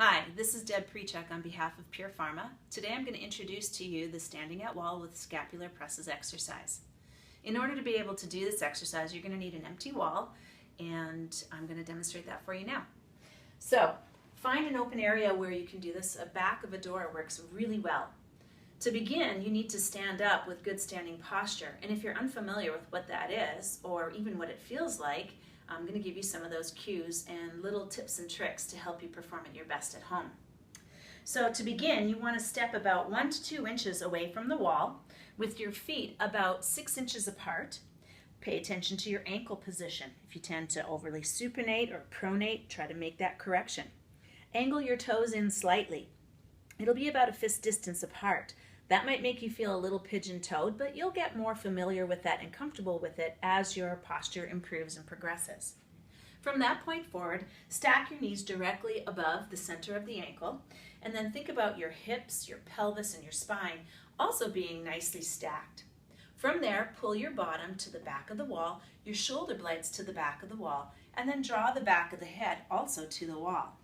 Hi, this is Deb Preachuk on behalf of PurePharma. Today I'm going to introduce to you the standing at wall with scapular presses exercise. In order to be able to do this exercise, you're going to need an empty wall, and I'm going to demonstrate that for you now. So, find an open area where you can do this. A back of a door works really well. To begin, you need to stand up with good standing posture, and if you're unfamiliar with what that is, or even what it feels like, I'm going to give you some of those cues and little tips and tricks to help you perform at your best at home. So to begin, you want to step about 1 to 2 inches away from the wall with your feet about 6 inches apart. Pay attention to your ankle position. If you tend to overly supinate or pronate, try to make that correction. Angle your toes in slightly. It'll be about a fist distance apart. That might make you feel a little pigeon-toed, but you'll get more familiar with that and comfortable with it as your posture improves and progresses. From that point forward, stack your knees directly above the center of the ankle, and then think about your hips, your pelvis, and your spine also being nicely stacked. From there, pull your bottom to the back of the wall, your shoulder blades to the back of the wall, and then draw the back of the head also to the wall.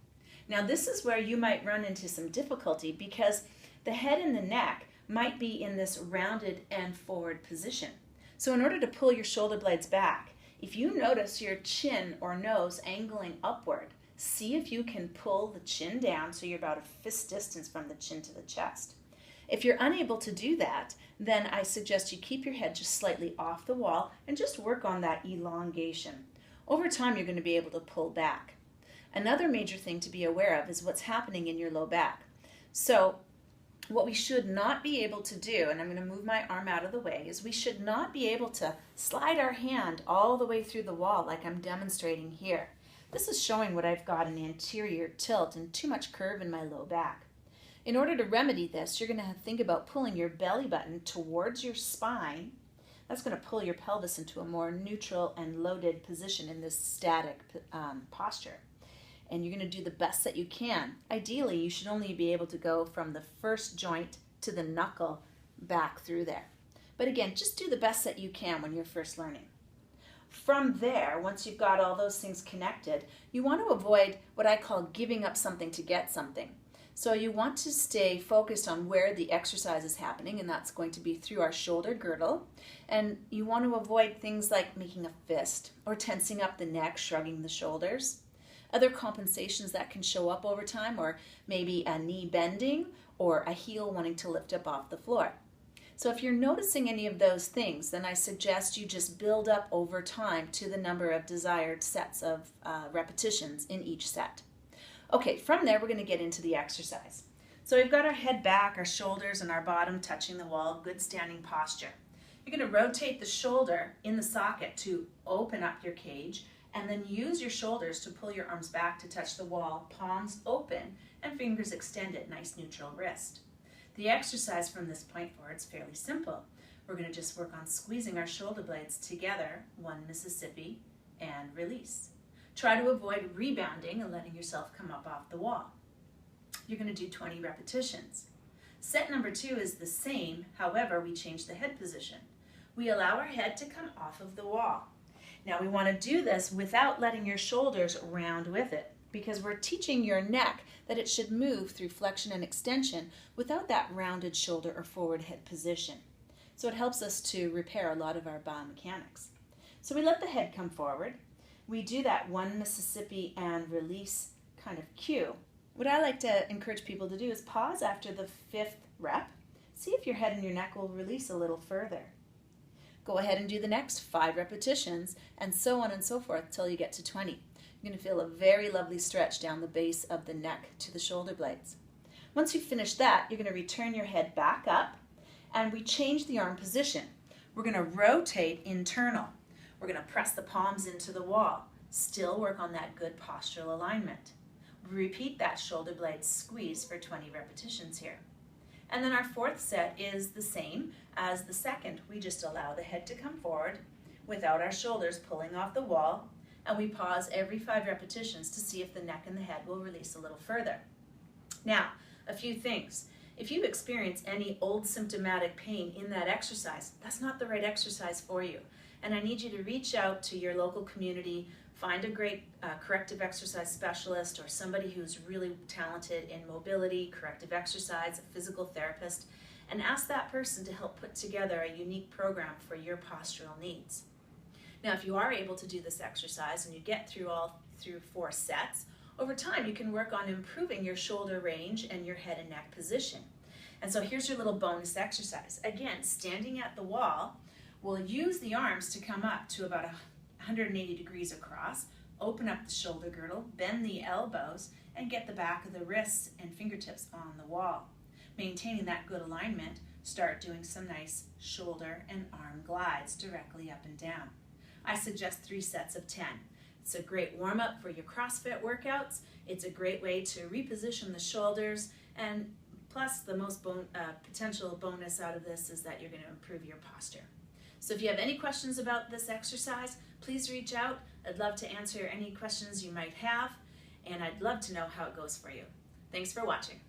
Now this is where you might run into some difficulty because the head and the neck might be in this rounded and forward position. So in order to pull your shoulder blades back, if you notice your chin or nose angling upward, see if you can pull the chin down so you're about a fist distance from the chin to the chest. If you're unable to do that, then I suggest you keep your head just slightly off the wall and just work on that elongation. Over time, you're going to be able to pull back. Another major thing to be aware of is what's happening in your low back. So what we should not be able to do, and I'm going to move my arm out of the way, is we should not be able to slide our hand all the way through the wall like I'm demonstrating here. This is showing what I've got an anterior tilt and too much curve in my low back. In order to remedy this, you're going to think about pulling your belly button towards your spine. That's going to pull your pelvis into a more neutral and loaded position in this static posture. And you're going to do the best that you can. Ideally, you should only be able to go from the first joint to the knuckle back through there. But again, just do the best that you can when you're first learning. From there, once you've got all those things connected, you want to avoid what I call giving up something to get something. So you want to stay focused on where the exercise is happening, and that's going to be through our shoulder girdle. And you want to avoid things like making a fist or tensing up the neck, shrugging the shoulders. Other compensations that can show up over time, or maybe a knee bending or a heel wanting to lift up off the floor. So if you're noticing any of those things, then I suggest you just build up over time to the number of desired sets of repetitions in each set. Okay, from there we're going to get into the exercise. So we've got our head back, our shoulders, and our bottom touching the wall, good standing posture. You're going to rotate the shoulder in the socket to open up your cage, and then use your shoulders to pull your arms back to touch the wall, palms open, and fingers extended, nice neutral wrist. The exercise from this point forward is fairly simple. We're going to just work on squeezing our shoulder blades together, 1 Mississippi, and release. Try to avoid rebounding and letting yourself come up off the wall. You're going to do 20 repetitions. Set number 2 is the same, however, we change the head position. We allow our head to come off of the wall. Now we want to do this without letting your shoulders round with it, because we're teaching your neck that it should move through flexion and extension without that rounded shoulder or forward head position. So it helps us to repair a lot of our biomechanics. So we let the head come forward. We do that 1 Mississippi and release kind of cue. What I like to encourage people to do is pause after the 5th rep. See if your head and your neck will release a little further. Go ahead and do the next 5 repetitions, and so on and so forth till you get to 20. You're going to feel a very lovely stretch down the base of the neck to the shoulder blades. Once you finish that, you're going to return your head back up, and we change the arm position. We're going to rotate internal. We're going to press the palms into the wall. Still work on that good postural alignment. Repeat that shoulder blade squeeze for 20 repetitions here. And then our 4th set is the same as the 2nd. We just allow the head to come forward without our shoulders pulling off the wall, and we pause every 5 repetitions to see if the neck and the head will release a little further. Now, a few things. If you experience any old symptomatic pain in that exercise, that's not the right exercise for you. And I need you to reach out to your local community Find a great corrective exercise specialist or somebody who's really talented in mobility, corrective exercise, a physical therapist, and ask that person to help put together a unique program for your postural needs. Now, if you are able to do this exercise and you get through 4 sets, over time you can work on improving your shoulder range and your head and neck position. And so here's your little bonus exercise. Again, standing at the wall, we'll use the arms to come up to about 180 degrees across, open up the shoulder girdle, bend the elbows, and get the back of the wrists and fingertips on the wall. Maintaining that good alignment, start doing some nice shoulder and arm glides directly up and down. I suggest 3 sets of 10. It's a great warm-up for your CrossFit workouts. It's a great way to reposition the shoulders, and plus the most potential bonus out of this is that you're going to improve your posture. So if you have any questions about this exercise, please reach out. I'd love to answer any questions you might have, and I'd love to know how it goes for you. Thanks for watching.